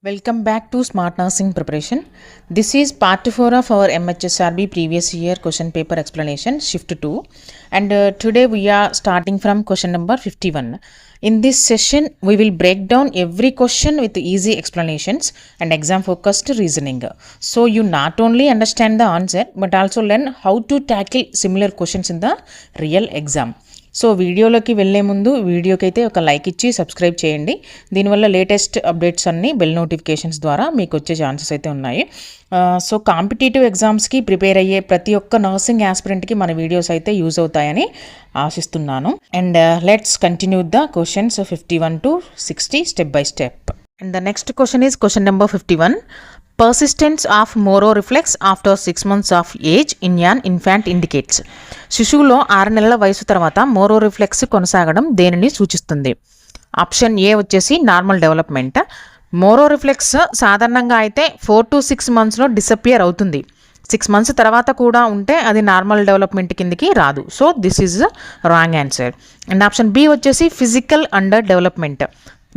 Welcome back to Smart Nursing Preparation. This is part 4 of our MHSRB previous year question paper explanation shift 2, and today we are starting from question number 51. In this session we will break down every question with easy explanations and exam focused reasoning. So you not only understand the answer but also learn how to tackle similar questions in the real exam. So వీడియోలోకి వెళ్ళే ముందు వీడియోకి అయితే ఒక like ఇచ్చి subscribe చేయండి. దీనివల్ల latest updates అన్నీ బెల్ నోటిఫికేషన్స్ ద్వారా మీకు వచ్చే ఛాన్సెస్ అయితే ఉన్నాయి. సో కాంపిటేటివ్ ఎగ్జామ్స్కి ప్రిపేర్ అయ్యే ప్రతి ఒక్క నర్సింగ్ యాస్పిరెంట్కి మన వీడియోస్ అయితే యూజ్ అవుతాయని ఆశిస్తున్నాను. And let's continue the questions 51 to 60 step by step. And the next question is question number 51. Persistence of mororeflex after 6 months of age in an infant indicates. శిశువులో 6 నెలల వయసు తర్వాత మోరోరిఫ్లెక్స్ కొనసాగడం దేనిని సూచిస్తుంది? ఆప్షన్ ఏ వచ్చేసి నార్మల్ డెవలప్మెంట్. మోరోరిఫ్లెక్స్ సాధారణంగా అయితే 4 to 6 monthsలో disappear అవుతుంది. 6 months తర్వాత కూడా ఉంటే అది నార్మల్ డెవలప్మెంట్ కిందకి రాదు. So this is wrong answer. And option B వచ్చేసి ఫిజికల్ అండర్ డెవలప్మెంట్.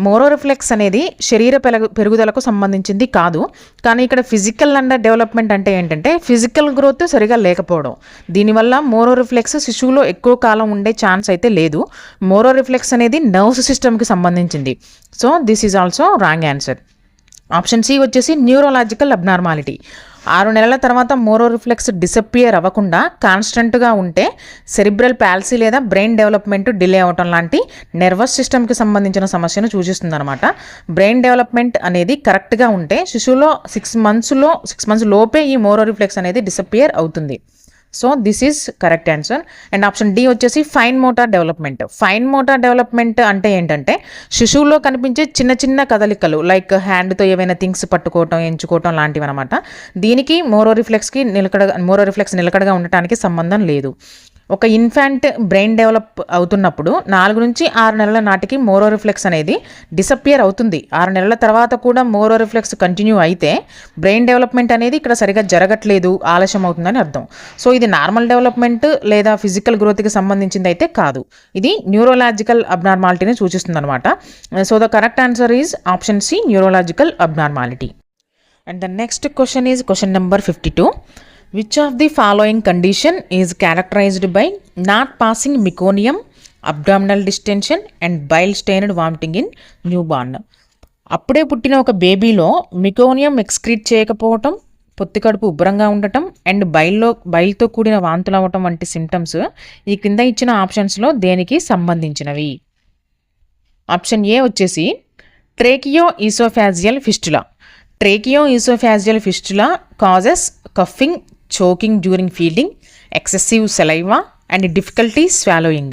మోరోరిఫ్లెక్స్ అనేది శరీర పెరుగుదలకు సంబంధించింది కాదు, కానీ ఇక్కడ ఫిజికల్ అండర్ డెవలప్మెంట్ అంటే ఏంటంటే ఫిజికల్ గ్రోత్ సరిగా లేకపోవడం. దీనివల్ల మోరోరిఫ్లెక్స్ శిశువులో ఎక్కువ కాలం ఉండే ఛాన్స్ అయితే లేదు. మోరోరిఫ్లెక్స్ అనేది నర్వ్స్ సిస్టమ్కి సంబంధించింది. So this is also wrong answer. Option C వచ్చేసి న్యూరోలాజికల్ అబ్నార్మాలిటీ. 6 నెలల తర్వాత మోరోరిఫ్లెక్స్ డిసపియర్ అవ్వకుండా కాన్స్టెంట్గా ఉంటే సెరిబ్రల్ పాల్సీ లేదా బ్రెయిన్ డెవలప్మెంట్ డిలే అవటం లాంటి నర్వస్ సిస్టమ్కి సంబంధించిన సమస్యను సూచిస్తుంది అనమాట. బ్రెయిన్ డెవలప్మెంట్ అనేది కరెక్ట్గా ఉంటే శిశువులో 6 months లోపే ఈ మోరోరిఫ్లెక్స్ అనేది డిసపియర్ అవుతుంది. So this is correct answer. And option D వచ్చేసి fine motor development. Fine motor development అంటే ఏంటంటే శిశువులో కనిపించే చిన్న చిన్న కదలికలు లైక్ హ్యాండ్తో ఏవైనా థింగ్స్ పట్టుకోవటం, ఎంచుకోవటం లాంటివి అనమాట. దీనికి మోరోరిఫ్లెక్స్ నిలకడగా ఉండటానికి సంబంధం లేదు. ఒక ఇన్ఫాంట్ బ్రెయిన్ డెవలప్ అవుతున్నప్పుడు 4 నుంచి 6 నెలల నాటికి మోరోరిఫ్లెక్స్ అనేది డిసపియర్ అవుతుంది. 6 నెలల తర్వాత కూడా మోరోరిఫ్లెక్స్ కంటిన్యూ అయితే బ్రెయిన్ డెవలప్మెంట్ అనేది ఇక్కడ సరిగా జరగట్లేదు, ఆలస్యం అవుతుందని అర్థం. సో ఇది నార్మల్ డెవలప్మెంట్ లేదా ఫిజికల్ గ్రోత్కి సంబంధించింది అయితే కాదు. ఇది న్యూరోలాజికల్ అబ్నార్మాలిటీని సూచిస్తుంది అనమాట. So the correct answer is option C, neurological abnormality. And the next question is question number 52. Which of the following condition is characterized by not passing meconium, abdominal distension and bile stained vomiting in newborn? అప్పుడే పుట్టిన ఒక బేబీలో మికోనియం excrete చేయకపోవటం, పొత్తికడుపు ఉబ్బరంగా ఉండటం and బైల్తో కూడిన వాంతులు అవ్వటం వంటి symptoms ఈ క్రింద ఇచ్చిన ఆప్షన్స్లో దేనికి సంబంధించినవి? ఆప్షన్ ఏ వచ్చేసి tracheo oesophageal fistula. Tracheo oesophageal fistula causes coughing, choking during feeding, excessive saliva and difficulty swallowing.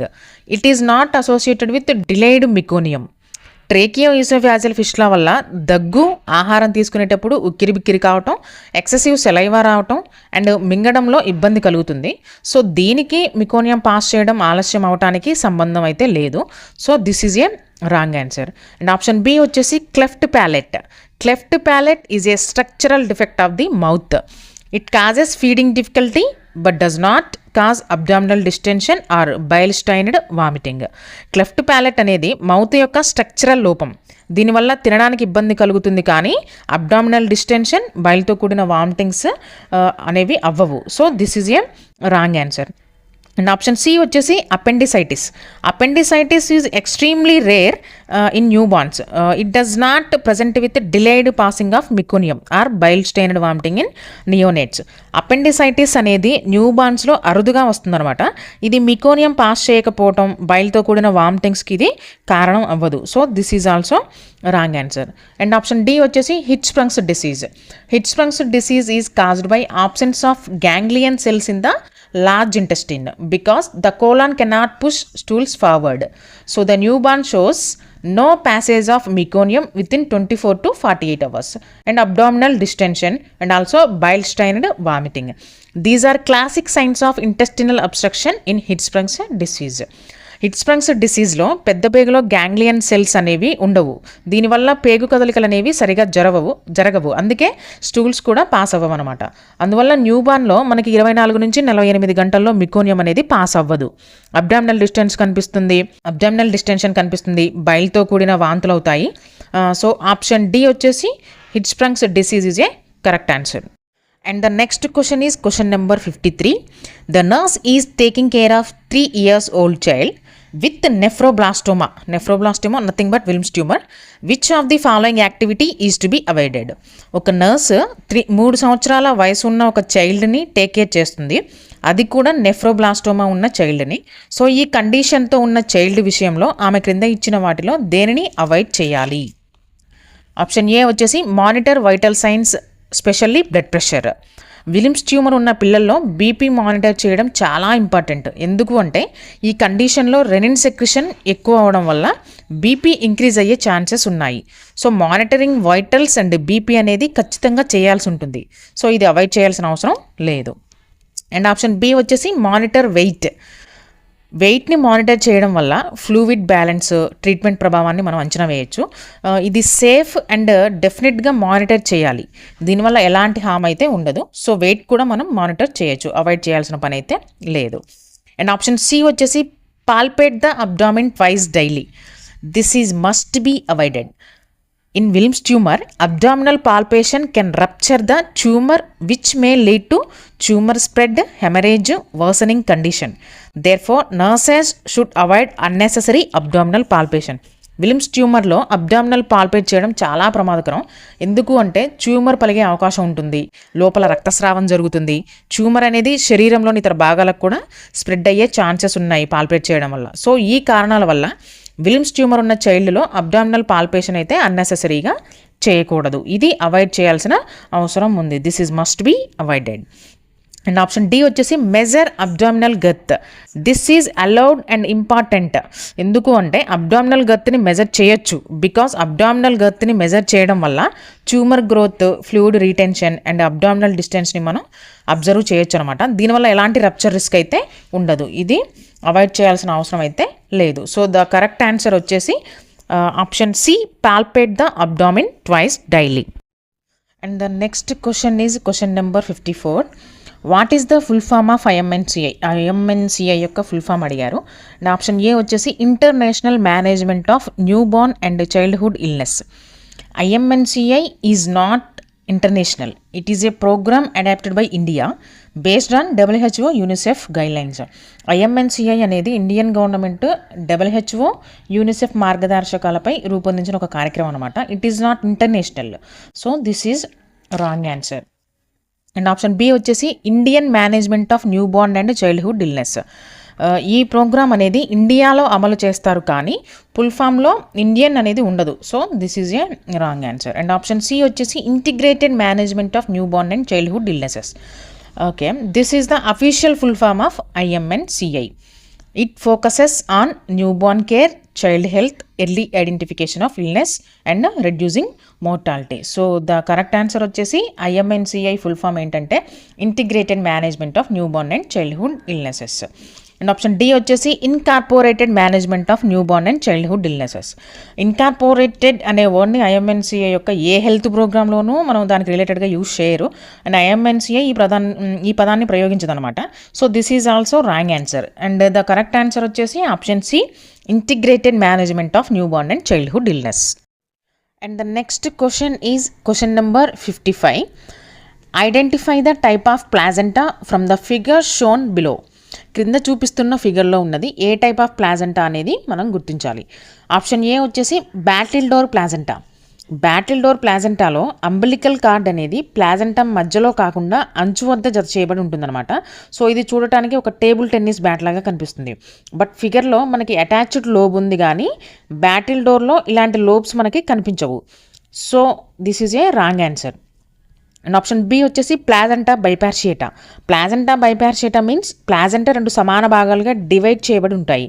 It is not associated with delayed meconium. Tracheo oesophageal fistula వల్ల దగ్గు, ఆహారం తీసుకునేటప్పుడు ఉక్కిరిబిక్కిరి కావటం, ఎక్సెసివ్ సెలైవా రావటం అండ్ మింగడంలో ఇబ్బంది కలుగుతుంది. సో దీనికి మికోనియం పాస్ చేయడం ఆలస్యం అవటానికి సంబంధం అయితే లేదు. So this is a wrong answer. And option B వచ్చేసి cleft palate. Cleft palate is a structural defect of the mouth. It causes feeding difficulty but does not cause abdominal distension or bile stained vomiting. Cleft palate అనేది mouth యొక్క structural లోపం. దీనివల్ల తినడానికి ఇబ్బంది కలుగుతుంది కానీ abdominal distension, బైల్తో కూడిన vomitings అనేవి అవ్వవు. So this is a wrong answer. And option C వచ్చేసి appendicitis. Appendicitis is extremely rare in newborns. It does not present with delayed passing of meconium or bile stained vomiting in neonates. Appendicitis అనేది న్యూ బార్న్స్లో అరుదుగా వస్తుందన్నమాట. ఇది మికోనియం pass చేయకపోవటం, బైల్తో కూడిన వామిటింగ్స్కి ఇది కారణం అవ్వదు. So this is also wrong answer. And option D వచ్చేసి Hirschsprung's disease. Hirschsprung's disease is caused by absence of ganglion cells in the large intestine because the colon cannot push stools forward. So the newborn shows no passage of meconium within 24 to 48 hours and abdominal distension and also bile stained vomiting. These are classic signs of intestinal obstruction in Hirschsprung's disease. హిట్స్ప్రంగ్స్ డిసీజ్లో పెద్ద పేగులో ganglion cells అనేవి ఉండవు. దీనివల్ల పేగు కదలికలు అనేవి సరిగా జరగవు. అందుకే స్టూల్స్ కూడా పాస్ అవ్వవు అనమాట. అందువల్ల న్యూబార్న్లో మనకి 24 నుంచి 48 గంటల్లో మికోనియం అనేది పాస్ అవ్వదు. అబ్డామినల్ డిస్టెన్షన్ కనిపిస్తుంది, బైల్తో కూడిన వాంతులు అవుతాయి. సో ఆప్షన్ డి వచ్చేసి Hirschsprung's disease is a correct answer. And the next question is question number 53. The nurse is taking care of 3 years old child with nephroblastoma. Nephroblastoma nothing but Wilms tumor. Which of the following activity is to be avoided? ఒక nurse 3 సంవత్సరాల వయసు ఉన్న ఒక చైల్డ్ని take care చేస్తుంది, అది కూడా నెఫ్రోబ్లాస్టోమా ఉన్న చైల్డ్ని. So ఈ కండిషన్తో ఉన్న చైల్డ్ విషయంలో ఆమె క్రింద ఇచ్చిన వాటిలో దేనిని అవాయిడ్ చేయాలి? ఆప్షన్ ఏ వచ్చేసి monitor vital science, specially blood pressure. Wilms tumour ఉన్న పిల్లల్లో బీపీ మానిటర్ చేయడం చాలా ఇంపార్టెంట్. ఎందుకు అంటే ఈ కండిషన్లో రెనిన్ సెక్రిషన్ ఎక్కువ అవడం వల్ల బీపీ ఇంక్రీజ్ అయ్యే ఛాన్సెస్ ఉన్నాయి. So monitoring vitals and BP అనేది ఖచ్చితంగా చేయాల్సి ఉంటుంది. సో ఇది అవాయిడ్ చేయాల్సిన అవసరం లేదు. అండ్ ఆప్షన్ బి వచ్చేసి మానిటర్ వెయిట్ని మానిటర్ చేయడం వల్ల ఫ్లూయిడ్ బ్యాలెన్స్, ట్రీట్మెంట్ ప్రభావాన్ని మనం అంచనా వేయచ్చు. ఇది సేఫ్ అండ్ డెఫినెట్గా మానిటర్ చేయాలి, దీనివల్ల ఎలాంటి హామ్ అయితే ఉండదు. సో వెయిట్ కూడా మనం మానిటర్ చేయొచ్చు, అవాయిడ్ చేయాల్సిన పని అయితే లేదు. అండ్ ఆప్షన్ సి వచ్చేసి palpate the abdomen twice daily. This is must be avoided. In Wilms tumor, abdominal palpation can rupture the tumor which may lead to tumor spread, hemorrhage, worsening condition. Therefore, nurses should avoid unnecessary abdominal palpation. Wilms ట్యూమర్లో abdominal palpate చేయడం చాలా ప్రమాదకరం. ఎందుకు అంటే tumour పలిగే అవకాశం ఉంటుంది, లోపల రక్తస్రావం జరుగుతుంది, ట్యూమర్ అనేది శరీరంలోని ఇతర భాగాలకు కూడా స్ప్రెడ్ అయ్యే ఛాన్సెస్ ఉన్నాయి పాల్పేట్ చేయడం వల్ల. సో ఈ కారణాల వల్ల విలిమ్స్ ట్యూమర్ ఉన్న చైల్డ్లో అబ్డామినల్ పాల్పేషన్ అయితే అన్నెసెసరీగా చేయకూడదు, ఇది అవాయిడ్ చేయాల్సిన అవసరం ఉంది. This is must be avoided. And option D వచ్చేసి మెజర్ అబ్డామినల్ గత్. This is allowed and important. ఎందుకు అంటే అబ్డామినల్ గత్ని మెజర్ చేయొచ్చు, బికాస్ అబ్డామినల్ గత్ని మెజర్ చేయడం వల్ల tumour growth, fluid retention and abdominal డిస్టెన్స్ని మనం అబ్జర్వ్ చేయొచ్చు అనమాట. దీనివల్ల ఎలాంటి రప్చర్ రిస్క్ అయితే ఉండదు, ఇది అవాయిడ్ చేయాల్సిన అవసరం అయితే లేదు. సో ద కరెక్ట్ ఆన్సర్ వచ్చేసి option C, palpate the abdomen twice daily. And the next question is question number 54. What is the full form of IMNCI? IMNCI యొక్క ఫుల్ ఫామ్ అడిగారు. అండ్ ఆప్షన్ ఏ వచ్చేసి international management of newborn and childhood illness. IMNCI is not international. It is a program adapted by India based on WHO UNICEF guidelines. IMNCI అనేది Indian government WHO UNICEF మార్గదర్శకాలపై రూపొందించిన ఒక కార్యక్రమం అనమాట. It is not international. So this is wrong answer. And option B వచ్చేసి Indian management of newborn and childhood illness. ఈ programme అనేది ఇండియాలో అమలు చేస్తారు, కానీ ఫుల్ ఫామ్లో ఇండియన్ అనేది ఉండదు. So this is a wrong answer. And option C వచ్చేసి integrated management of newborn and childhood illnesses. Okay, this is the official full form of IMNCI. It focuses on newborn care, child health, early identification of illness and reducing mortality. So the correct answer వచ్చేసి IMNCI full form ఏంటంటే integrated management of newborn and childhood illnesses. And option D వచ్చేసి incorporated management of newborn and childhood illnesses. Incorporated అనే వర్డ్ని IMNCI యొక్క ఏ health ప్రోగ్రాంలోనూ మనం దానికి రిలేటెడ్గా use చేయరు, and IMNCI ఈ పదాన్ని ప్రయోగించదనమాట. So this is also wrong answer. And the correct answer వచ్చేసి option C, integrated management of newborn and childhood illness. And the next question is question number 55. Identify the type of placenta from the figure shown below. క్రింద చూపిస్తున్న ఫిగర్లో ఉన్నది ఏ type of placenta అనేది మనం గుర్తించాలి. Option A వచ్చేసి బ్యాటిల్డోర్ placenta. బ్యాటిల్డోర్ ప్లాజెంటాలో umbilical card అనేది placenta మధ్యలో కాకుండా అంచు వద్ద జత చేయబడి ఉంటుందన్నమాట. సో ఇది చూడటానికి ఒక టేబుల్ టెన్నిస్ బ్యాట్ లాగా కనిపిస్తుంది, బట్ ఫిగర్లో మనకి అటాచ్డ్ లోబ్ ఉంది, కానీ బ్యాటిల్డోర్లో ఇలాంటి లోబ్స్ మనకి కనిపించవు. So this is a wrong answer. And option B వచ్చేసి placenta bipartita. Placenta bipartita means placenta 2 సమాన భాగాలుగా డివైడ్ చేయబడి ఉంటాయి.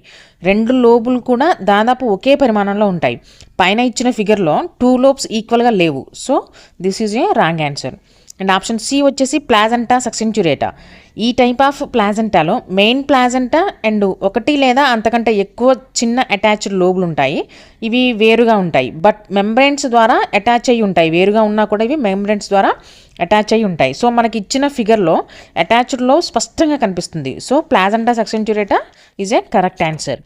2 లోబులు కూడా దాదాపు ఒకే పరిమాణంలో ఉంటాయి. పైన ఇచ్చిన ఫిగర్లో 2 లోబ్స్ ఈక్వల్గా లేవు. So this is a wrong answer. And option C వచ్చేసి ప్లాజెంటా సక్సెంచురేటా. ఈ టైప్ ఆఫ్ ప్లాజెంటాలో మెయిన్ ప్లాజెంటా అండ్ 1 లేదా అంతకంటే ఎక్కువ చిన్న అటాచ్డ్ లోబులు ఉంటాయి. ఇవి వేరుగా ఉంటాయి, బట్ మెంబ్రెయిన్స్ ద్వారా అటాచ్ అయ్యి ఉంటాయి. వేరుగా ఉన్నా కూడా ఇవి మెంబ్రెయిన్స్ ద్వారా అటాచ్ అయ్యి ఉంటాయి. సో మనకి ఇచ్చిన ఫిగర్లో అటాచ్డ్ లోబ్ స్పష్టంగా కనిపిస్తుంది. So placenta succenturiata is a correct answer.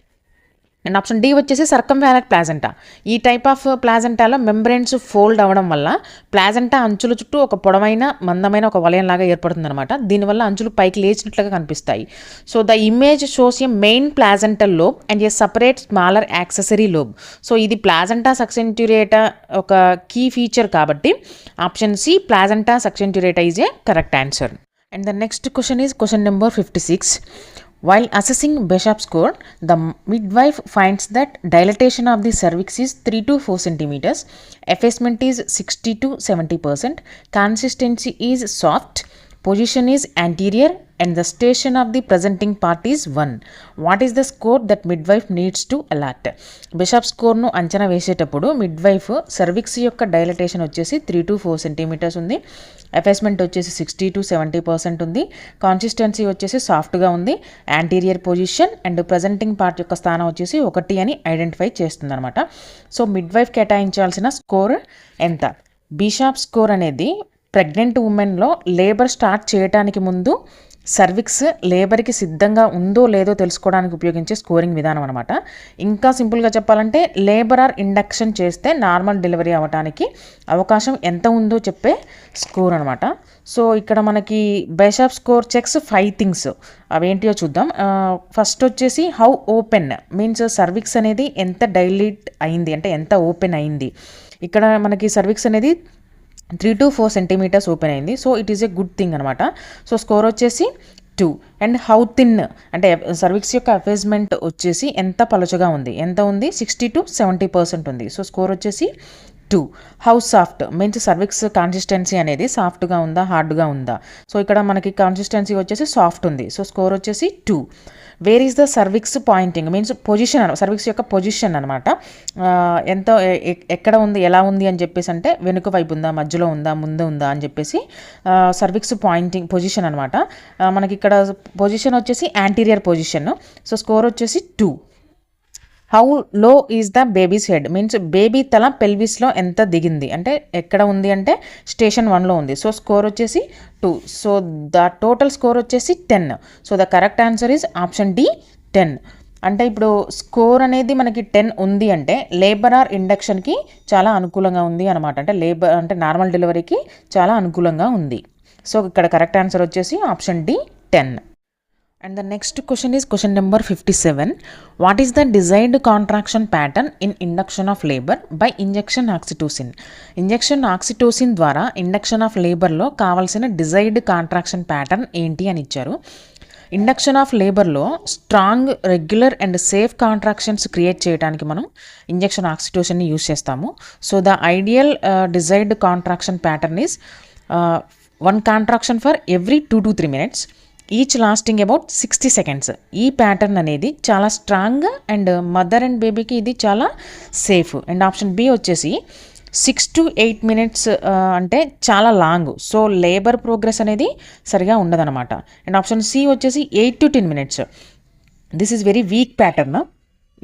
And option D వచ్చేసి సర్కంవాలెంట్ ప్లాజెంటా. ఈ టైప్ ఆఫ్ ప్లాజెంటాలో మెంబ్రెయిన్స్ ఫోల్డ్ అవ్వడం వల్ల ప్లాజెంటా అంచుల చుట్టూ ఒక పొడవైన మందమైన ఒక వలయంలాగా ఏర్పడుతుంది అనమాట. దీనివల్ల అంచులు పైకి లేచినట్లుగా కనిపిస్తాయి. So the image shows a main placental lobe and a separate smaller accessory lobe. So ఇది ప్లాజెంటా సక్సెంట్యురేటా ఒక కీ ఫీచర్ కాబట్టి option C placenta succenturiata is a correct answer. And the next question is question number 56. While assessing Bishop score, the midwife finds that dilatation of the cervix is 3 to 4 centimeters, effacement is 60 to 70%, consistency is soft, position is anterior, and the station of the presenting part is 1. What is the score that midwife needs to alert? Bishop స్కోర్ను అంచనా వేసేటప్పుడు midwife cervix యొక్క dilatation వచ్చేసి 3 to 4 centimetres ఉంది, ఎఫేస్మెంట్ వచ్చేసి 60 to 70% ఉంది, consistency వచ్చేసి సాఫ్ట్గా ఉంది, anterior position and presenting part యొక్క స్థానం వచ్చేసి 1 అని ఐడెంటిఫై చేస్తుంది అనమాట. సో మిడ్వైఫ్ కేటాయించాల్సిన స్కోర్ ఎంత? బిషప్ స్కోర్ అనేది ప్రెగ్నెంట్ ఉమెన్లో లేబర్ స్టార్ట్ చేయడానికి ముందు సర్విక్స్ లేబర్కి సిద్ధంగా ఉందో లేదో తెలుసుకోవడానికి ఉపయోగించే స్కోరింగ్ విధానం అనమాట. ఇంకా సింపుల్గా చెప్పాలంటే లేబర్ ఆర్ ఇండక్షన్ చేస్తే నార్మల్ డెలివరీ అవ్వడానికి అవకాశం ఎంత ఉందో చెప్పే స్కోర్ అనమాట. సో ఇక్కడ మనకి బిషప్ స్కోర్ చెక్స్ 5 థింగ్స్, అవేంటియో చూద్దాం. ఫస్ట్ వచ్చేసి హౌ ఓపెన్ మీన్స్ సర్విక్స్ అనేది ఎంత డైలీట్ అయింది అంటే ఎంత ఓపెన్ అయింది. ఇక్కడ మనకి సర్విక్స్ అనేది 3 to 4 సెంటీమీటర్స్ ఓపెన్ అయింది. So it is a good thing అనమాట. సో స్కోర్ వచ్చేసి 2. అండ్ హౌ థిన్ అంటే సర్విక్స్ యొక్క ఎఫేస్మెంట్ వచ్చేసి ఎంత పలుచగా ఉంది, ఎంత ఉంది 60 to 70% ఉంది. సో స్కోర్ వచ్చేసి 2. How soft means cervix consistency అనేది సాఫ్ట్గా ఉందా హార్డ్గా ఉందా. సో ఇక్కడ మనకి కాన్సిస్టెన్సీ వచ్చేసి సాఫ్ట్ ఉంది. సో స్కోర్ వచ్చేసి 2. Where is the cervix pointing means position, cervix యొక్క పొజిషన్ అనమాట. ఎంత ఎక్కడ ఉంది ఎలా ఉంది అని చెప్పేసి అంటే వెనుక వైపు ఉందా, మధ్యలో ఉందా, ముందు ఉందా అని చెప్పేసి సర్విక్స్ పాయింటింగ్ పొజిషన్ అనమాట. మనకి ఇక్కడ పొజిషన్ వచ్చేసి యాంటీరియర్ పొజిషన్. సో స్కోర్ వచ్చేసి 2. హౌ లో is the babies head means baby తల పెల్విస్లో ఎంత దిగింది అంటే ఎక్కడ ఉంది అంటే స్టేషన్ 1లో ఉంది. సో స్కోర్ వచ్చేసి 2. సో ద టోటల్ స్కోర్ వచ్చేసి 10. So the correct answer is option D 10. అంటే ఇప్పుడు స్కోర్ అనేది మనకి 10 ఉంది అంటే లేబర్ ఆర్ ఇండక్షన్కి చాలా అనుకూలంగా ఉంది అనమాట. అంటే లేబర్ అంటే నార్మల్ డెలివరీకి చాలా అనుకూలంగా ఉంది. సో ఇక్కడ కరెక్ట్ ఆన్సర్ వచ్చేసి option D 10. And the next question is question number 57. What is the desired contraction pattern in induction of labor by injection oxytocin? Injection oxytocin ద్వారా ఇండక్షన్ ఆఫ్ లేబర్లో కావాల్సిన డిజైర్డ్ కాంట్రాక్షన్ ప్యాటర్న్ ఏంటి అని ఇచ్చారు. Induction of లేబర్లో strong, regular and safe contractions create చేయడానికి మనం injection ఆక్సిటోసిన్ని యూజ్ చేస్తాము. So the ideal desired contraction pattern is 1 contraction for every 2 to 3 minutes, each lasting about 60 seconds. ఈ ప్యాటర్న్ అనేది చాలా స్ట్రాంగ్ అండ్ మదర్ అండ్ బేబీకి ఇది చాలా సేఫ్. అండ్ ఆప్షన్ బి వచ్చేసి 6 to 8 minutes అంటే చాలా లాంగ్. సో లేబర్ ప్రోగ్రెస్ అనేది సరిగా ఉండదన్నమాట. అండ్ ఆప్షన్ సి వచ్చేసి 8 to 10 minutes. This is very weak pattern.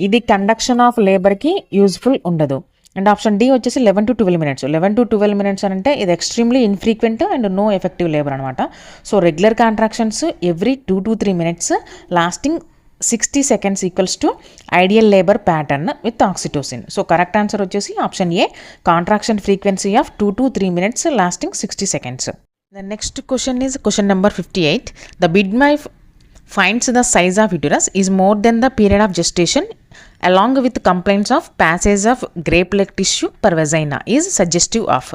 ఇది కండక్షన్ ఆఫ్ లేబర్కి యూజ్ఫుల్ ఉండదు. అండ్ ఆప్షన్ డి వచ్చేసి 11 to 12 minutes. 11 to 12 minutes అని అంటే ఇది extremely infrequent and no effective labour అనమాట. So regular contractions every 2 to 3 minutes lasting 60 seconds equals to ideal labour pattern with oxytocin. So correct answer వచ్చేసి option A contraction frequency of 2 to 3 minutes lasting 60 seconds. The next question is question number 58. The midwife finds the size of uterus is more than the period of gestation along with complaints of passage of grape-like tissue per vagina is suggestive of.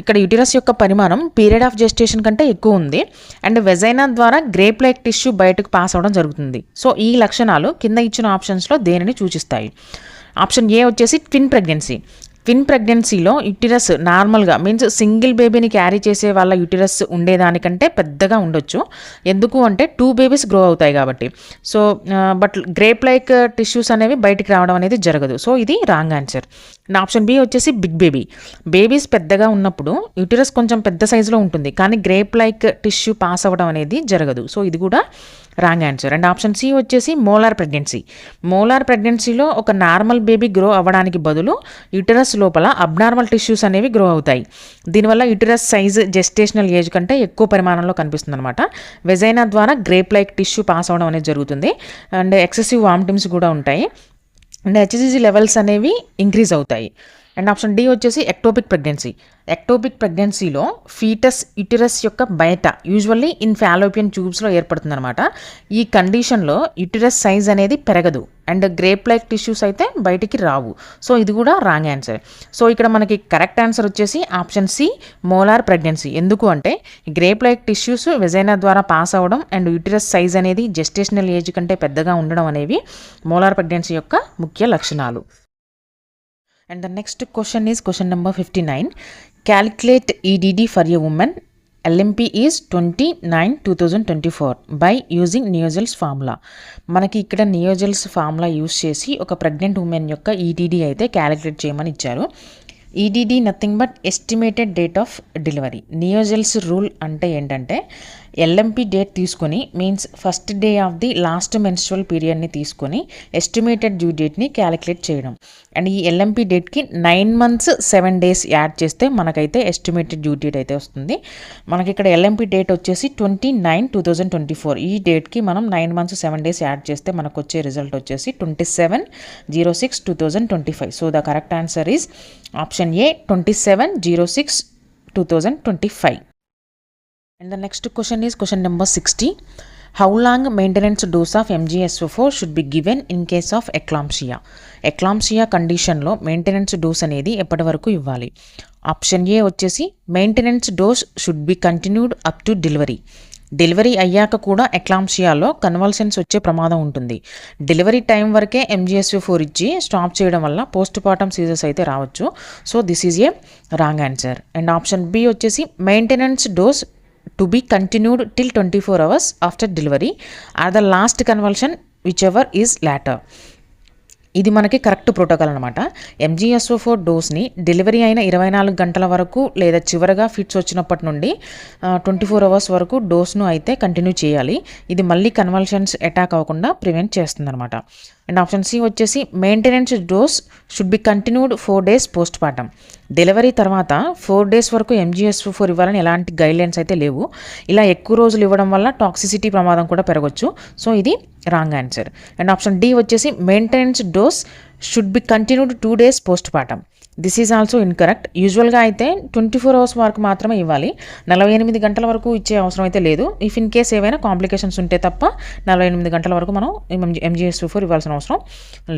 ఇక్కడ uterus యొక్క పరిమాణం period of gestation కంటే ఎక్కువ ఉంది and vagina ద్వారా grape like tissue బయటకు pass అవ్వడం జరుగుతుంది. సో ఈ లక్షణాలు కింద ఇచ్చిన ఆప్షన్స్లో దేనిని సూచిస్తాయి? ఆప్షన్ ఏ వచ్చేసి ట్విన్ ప్రెగ్నెన్సీ. ట్విన్ ప్రెగ్నెన్సీలో యూటిరస్ నార్మల్గా మీన్స్ సింగిల్ బేబీని క్యారీ చేసే వాళ్ళ యూటిరస్ ఉండేదానికంటే పెద్దగా ఉండొచ్చు. ఎందుకు అంటే 2 babies గ్రో అవుతాయి కాబట్టి. So but grape like tissues అనేవి బయటికి రావడం అనేది జరగదు. సో ఇది రాంగ్ ఆన్సర్. ఆప్షన్ బి వచ్చేసి బిగ్ బేబీ. బేబీస్ పెద్దగా ఉన్నప్పుడు యూటిరస్ కొంచెం పెద్ద సైజులో ఉంటుంది కానీ గ్రేప్ లైక్ టిష్యూ పాస్ అవ్వడం అనేది జరగదు. సో ఇది కూడా wrong answer. And option C వచ్చేసి మోలార్ ప్రెగ్నెన్సీ. మోలార్ ప్రెగ్నెన్సీలో ఒక నార్మల్ బేబీ గ్రో అవ్వడానికి బదులు యూటిరస్ లోపల అబ్నార్మల్ టిష్యూస్ అనేవి గ్రో అవుతాయి. దీనివల్ల యూటిరస్ సైజ్ జెస్టేషనల్ ఏజ్ కంటే ఎక్కువ పరిమాణంలో కనిపిస్తుంది అనమాట. వెజైనా ద్వారా గ్రేప్ లైక్ టిష్యూ పాస్ అవ్వడం అనేది జరుగుతుంది అండ్ ఎక్సెసివ్ వామిటింగ్స్ కూడా ఉంటాయి. అండ్ హెచ్సిజీ లెవెల్స్ అనేవి ఇంక్రీజ్ అవుతాయి. అండ్ ఆప్షన్ డి వచ్చేసి ఎక్టోపిక్ ప్రెగ్నెన్సీ. ఎక్టోపిక్ ప్రెగ్నెన్సీలో ఫీటస్ యుటరస్ యొక్క బయట యూజువల్లీ ఇన్ ఫాలోపియన్ ట్యూబ్స్లో ఏర్పడుతుంది అనమాట. ఈ కండిషన్లో యుటరస్ సైజ్ అనేది పెరగదు అండ్ గ్రేప్ లైక్ టిష్యూస్ అయితే బయటికి రావు. సో ఇది కూడా రాంగ్ ఆన్సర్. సో ఇక్కడ మనకి కరెక్ట్ ఆన్సర్ వచ్చేసి ఆప్షన్ సి, మోలార్ ప్రెగ్నెన్సీ. ఎందుకు అంటే గ్రేప్ లైక్ టిష్యూస్ వెజైనా ద్వారా పాస్ అవ్వడం అండ్ యుటరస్ సైజ్ అనేది జెస్టేషనల్ ఏజ్ కంటే పెద్దగా ఉండడం అనేవి మోలార్ ప్రెగ్నెన్సీ యొక్క ముఖ్య లక్షణాలు. And the next question is question number 59. Calculate EDD for a woman. LMP is 29/2024 by using Naegele's formula. మనకి ఇక్కడ నియోజెల్స్ ఫార్ములా యూస్ చేసి ఒక ప్రెగ్నెంట్ ఉమెన్ యొక్క ఈడీడీ అయితే క్యాలిక్యులేట్ చేయమని ఇచ్చారు. EDD nothing but estimated date of delivery. Naegele's rule అంటే ఏంటంటే ఎల్ఎంపి డేట్ తీసుకొని means first day of the last menstrual పీరియడ్ని తీసుకొని ఎస్టిమేటెడ్ డ్యూ డేట్ని క్యాలిక్యులేట్ చేయడం. అండ్ ఈ ఎల్ఎంపి డేట్కి 9 months 7 days యాడ్ చేస్తే మనకైతే ఎస్టిమేటెడ్ డ్యూ డేట్ అయితే వస్తుంది. మనకి ఇక్కడ ఎల్ఎంపి డేట్ వచ్చేసి 29/2024. ఈ డేట్కి మనం 9 months 7 days యాడ్ చేస్తే మనకు వచ్చే రిజల్ట్ వచ్చేసి 27/06/2025. So the correct answer is option A 27/06/2025. And the next question is question number 60. How long maintenance dose of MGSO4 should be given in case of eclampsia? Eclampsia కండిషన్లో maintenance dose అనేది ఎప్పటి వరకు ఇవ్వాలి? Option A వచ్చేసి maintenance dose should be continued up to delivery. Delivery అయ్యాక కూడా ఎక్లాంప్సియాలో కన్వల్సన్స్ వచ్చే ప్రమాదం ఉంటుంది. డెలివరీ టైం వరకే MGSO4 ఇచ్చి స్టాప్ చేయడం వల్ల పోస్ట్ పార్టమ్ సీజర్స్ అయితే రావచ్చు. So this is a wrong answer. And option B వచ్చేసి maintenance dose to be continued till 24 hours after delivery or the last convulsion whichever is later. ఇది మనకి correct protocol అనమాట. MGSO4 డోస్ని delivery అయిన 24 గంటల వరకు లేదా చివరగా ఫిట్స్ వచ్చినప్పటి నుండి 24 hours వరకు డోస్ను అయితే కంటిన్యూ చేయాలి. ఇది మళ్ళీ కన్వల్షన్స్ అటాక్ అవ్వకుండా ప్రివెంట్ చేస్తుంది అనమాట. అండ్ ఆప్షన్ సి వచ్చేసి maintenance dose should be continued 4 days post partum. Delivery తర్వాత 4 days వరకు MGSO4 ఇవ్వాలని ఎలాంటి గైడ్లైన్స్ అయితే లేవు. ఇలా ఎక్కువ రోజులు ఇవ్వడం వల్ల టాక్సిసిటీ ప్రమాదం కూడా పెరగవచ్చు. సో ఇది wrong answer. And option D వచ్చేసి maintenance dose should be continued 2 days postpartum. This is also incorrect. యూజువల్గా అయితే 24 hours వరకు మాత్రమే ఇవ్వాలి. 48 గంటల వరకు ఇచ్చే అవసరం అయితే లేదు. ఇఫ్ ఇన్ కేస్ ఏవైనా కాంప్లికేషన్స్ ఉంటే తప్ప 48 గంటల వరకు మనం MGSO4 ఇవ్వాల్సిన అవసరం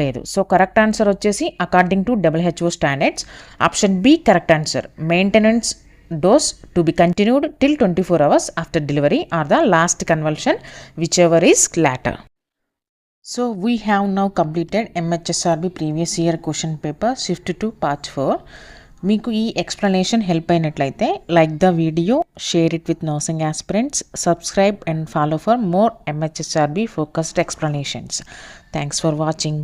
లేదు. సో కరెక్ట్ ఆన్సర్ వచ్చేసి according to WHO standards option B correct answer. Maintenance dose to be continued till 24 hours after delivery or the last convulsion whichever is later. So we have now completed MHSRB previous year question paper shift to part 4. మీకు ఈ explanation help అయినట్లయితే like the video, share it with nursing aspirants, subscribe and follow for more MHSRB focused explanations. Thanks for watching.